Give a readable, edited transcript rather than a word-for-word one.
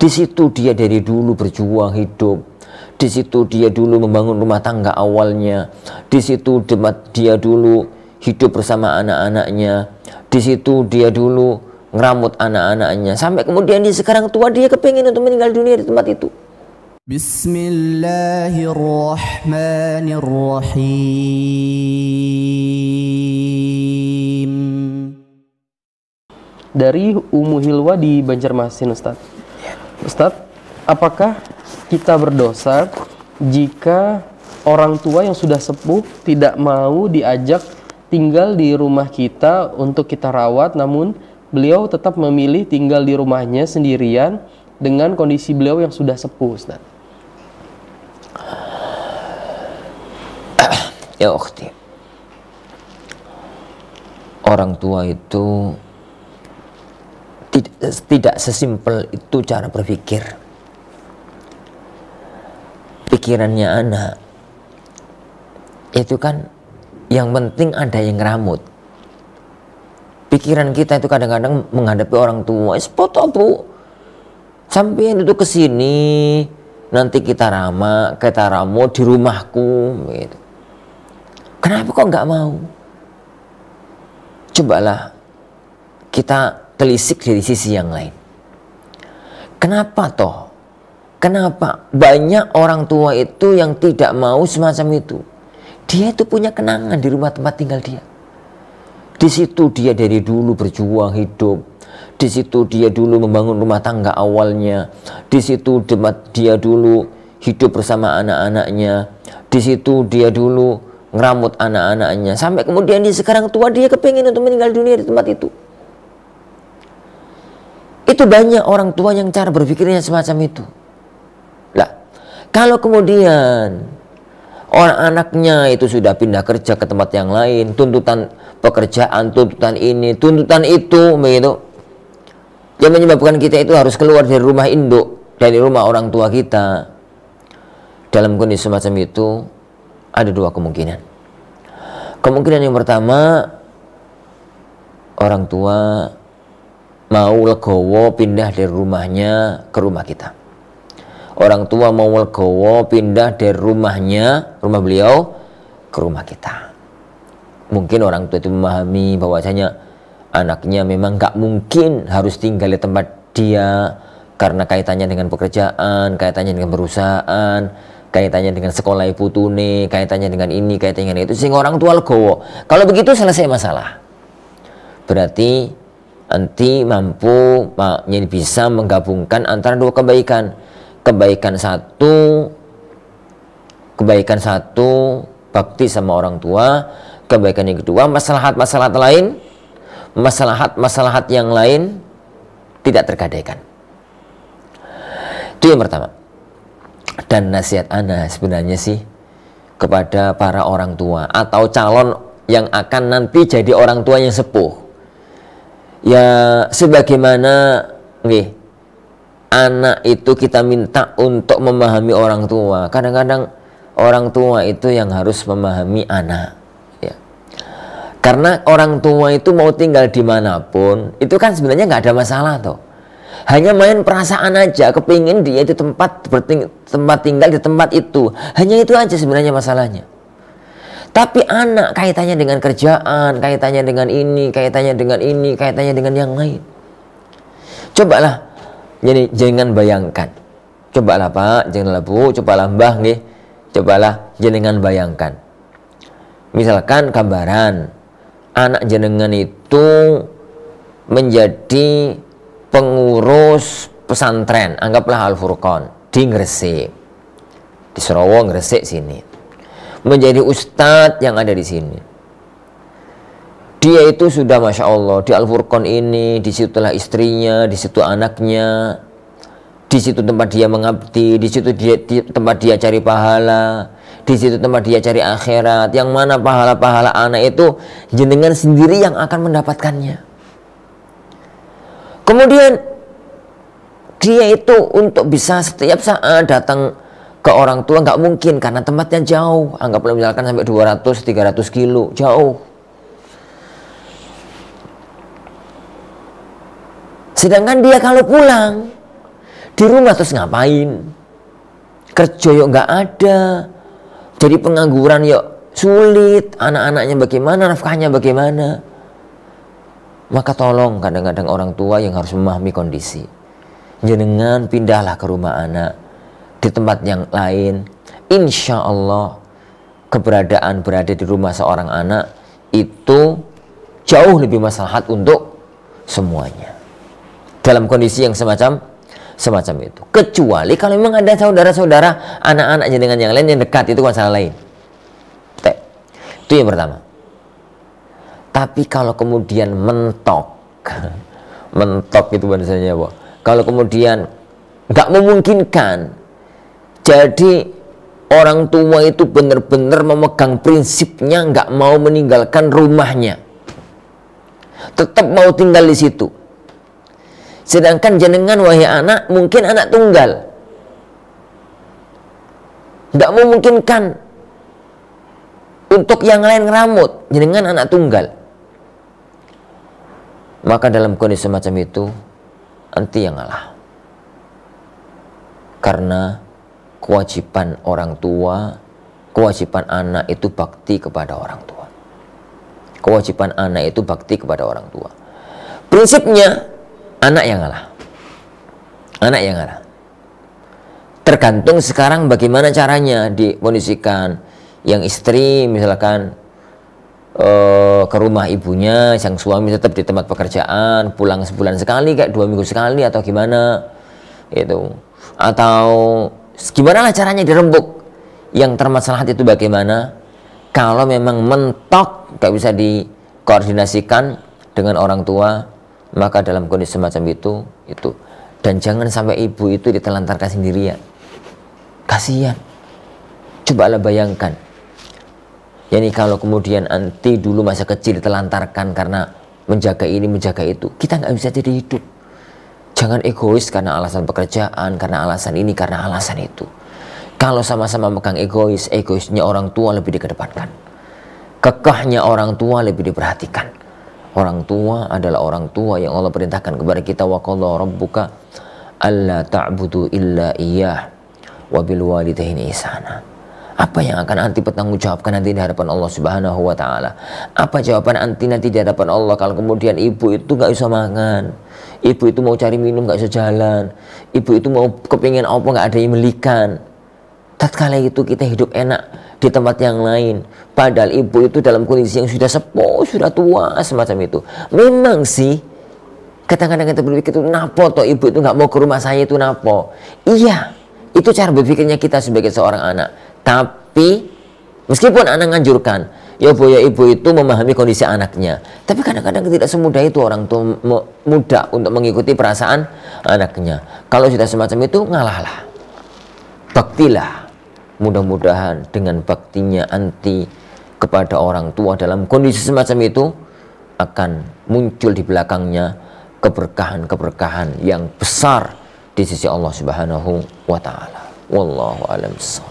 Di situ dia dari dulu berjuang hidup. Di situ dia dulu membangun rumah tangga awalnya. Di situ dia dulu hidup bersama anak-anaknya. Di situ dia dulu ngeramut anak-anaknya. Sampai kemudian dia sekarang tua, dia kepingin untuk meninggal dunia di tempat itu. Bismillahirrahmanirrahim. Dari Ummu Hilwa di Banjarmasin, Ustaz. Ustaz, apakah kita berdosa jika orang tua yang sudah sepuh tidak mau diajak tinggal di rumah kita untuk kita rawat, namun beliau tetap memilih tinggal di rumahnya sendirian dengan kondisi beliau yang sudah sepuh, Ustaz? Ya ukhti, orang tua itu tidak sesimpel itu cara berpikir. Pikirannya anak itu kan yang penting ada yang ngeramut. Pikiran kita itu kadang-kadang menghadapi orang tua, foto bu, sampai itu kesini, nanti kita ramut di rumahku, gitu. Kenapa kok nggak mau? Cobalah kita telisik dari sisi yang lain. Kenapa toh? Kenapa banyak orang tua itu yang tidak mau semacam itu? Dia itu punya kenangan di rumah tempat tinggal dia. Di situ dia dari dulu berjuang hidup. Di situ dia dulu membangun rumah tangga awalnya. Di situ dia dulu hidup bersama anak-anaknya. Di situ dia dulu ngeramut anak-anaknya. Sampai kemudian dia sekarang tua, dia kepingin untuk meninggal dunia di tempat itu. Itu banyak orang tua yang cara berpikirnya semacam itu. Lah, kalau kemudian orang anaknya itu sudah pindah kerja ke tempat yang lain, tuntutan pekerjaan, tuntutan ini, tuntutan itu, begitu, yang menyebabkan kita itu harus keluar dari rumah induk, dari rumah orang tua kita. Dalam kondisi semacam itu ada dua kemungkinan. Kemungkinan yang pertama, orang tua mau legowo pindah dari rumahnya ke rumah kita. Orang tua mau legowo pindah dari rumahnya, rumah beliau, ke rumah kita. Mungkin orang tua itu memahami bahwasanya anaknya memang gak mungkin harus tinggal di tempat dia karena kaitannya dengan pekerjaan, kaitannya dengan perusahaan, kaitannya dengan sekolah ibu tune, kaitannya dengan ini, kaitannya dengan itu, sehingga orang tua legowo. Kalau begitu selesai masalah. Berarti nanti mampu bisa menggabungkan antara dua kebaikan. Kebaikan satu, bakti sama orang tua. Kebaikan yang kedua, maslahat yang lain tidak tergadaikan. Itu yang pertama. Dan nasihat ana sebenarnya sih kepada para orang tua atau calon yang akan nanti jadi orang tua yang sepuh. Ya sebagaimana anak itu kita minta untuk memahami orang tua. Kadang-kadang orang tua itu yang harus memahami anak. Ya. Karena orang tua itu mau tinggal dimanapun, itu kan sebenarnya nggak ada masalah toh. Hanya main perasaan aja, kepingin dia di tempat tinggal di tempat itu. Hanya itu aja sebenarnya masalahnya. Tapi anak kaitannya dengan kerjaan, kaitannya dengan ini, kaitannya dengan ini, kaitannya dengan yang lain. Cobalah, jadi jangan bayangkan. Cobalah Pak, janganlah Bu, cobalah Mbah nih. Cobalah jenengan bayangkan. Misalkan gambaran anak jenengan itu menjadi pengurus pesantren, anggaplah Al-Furqan di Gresik, di Sarawak, Gresik sini, menjadi ustadz yang ada di sini. Dia itu sudah Masya Allah di Al-Furqan ini, di situlah istrinya, di situ anaknya, di situ tempat dia mengabdi, di situ tempat dia cari pahala, di situ tempat dia cari akhirat, yang mana pahala-pahala anak itu jenengan sendiri yang akan mendapatkannya. Kemudian dia itu untuk bisa setiap saat datang ke orang tua nggak mungkin karena tempatnya jauh. Anggaplah misalkan sampai 200-300 kilo, jauh. Sedangkan dia kalau pulang, Di rumah terus ngapain? Kerja yuk nggak ada. Jadi pengangguran yuk sulit. Anak-anaknya bagaimana, nafkahnya bagaimana? Maka tolong kadang-kadang orang tua yang harus memahami kondisi. Jenengan pindahlah ke rumah anak di tempat yang lain. Insya Allah keberadaan berada di rumah seorang anak itu jauh lebih maslahat untuk semuanya. Dalam kondisi yang semacam itu. Kecuali kalau memang ada saudara-saudara, anak-anak jenengan yang lain yang dekat, itu masalah lain. Itu yang pertama. Tapi kalau kemudian mentok itu bahasanya apa? Kalau kemudian nggak memungkinkan, jadi orang tua itu benar-benar memegang prinsipnya, nggak mau meninggalkan rumahnya, tetap mau tinggal di situ. Sedangkan jenengan wahai anak, mungkin anak tunggal, nggak memungkinkan untuk yang lain ngeramut, jenengan anak tunggal. Maka dalam kondisi semacam itu, anti yang ngalah. Karena kewajiban orang tua, kewajiban anak itu bakti kepada orang tua. Kewajiban anak itu bakti kepada orang tua. Prinsipnya, anak yang ngalah. Anak yang ngalah. Tergantung sekarang bagaimana caranya dikondisikan. Yang istri misalkan ke rumah ibunya, sang suami tetap di tempat pekerjaan, pulang sebulan sekali, kayak 2 minggu sekali atau gimana itu, atau gimana lah caranya dirembuk. Yang termaslahat itu bagaimana? Kalau memang mentok gak bisa dikoordinasikan dengan orang tua, maka dalam kondisi semacam itu. Dan jangan sampai ibu itu ditelantarkan sendirian, kasihan. Cobalah bayangkan, yani kalau kemudian anti dulu masa kecil ditelantarkan karena menjaga ini, menjaga itu, kita nggak bisa jadi hidup. Jangan egois karena alasan pekerjaan, karena alasan ini, karena alasan itu. Kalau sama-sama megang egoisnya orang tua lebih dikedepankan. Kekehnya orang tua lebih diperhatikan. Orang tua adalah orang tua yang Allah perintahkan kepada kita, wa qadha rabbuka alla ta'budu illa iyyah wa bil walidaini ihsana. Apa yang akan anti bertanggungjawabkan nanti di hadapan Allah Subhanahu wa Ta'ala? Apa jawaban anti nanti di hadapan Allah kalau kemudian ibu itu nggak bisa makan, ibu itu mau cari minum nggak bisa jalan, ibu itu mau kepingin apa nggak ada yang belikan? Tatkala itu kita hidup enak di tempat yang lain, padahal ibu itu dalam kondisi yang sudah sepuh, sudah tua semacam itu. Memang sih kadang-kadang kita berpikir itu napo toh ibu itu nggak mau ke rumah saya, itu napo. Iya, itu cara berpikirnya kita sebagai seorang anak. Tapi meskipun anak nganjurkan, ya bu ya ibu itu memahami kondisi anaknya, tapi kadang-kadang tidak semudah itu orang tua muda untuk mengikuti perasaan anaknya. Kalau sudah semacam itu, ngalahlah, baktilah. Mudah-mudahan dengan baktinya anti kepada orang tua dalam kondisi semacam itu akan muncul di belakangnya keberkahan-keberkahan yang besar di sisi Allah Subhanahu wa Ta'ala. Wallahu a'lam bishawab.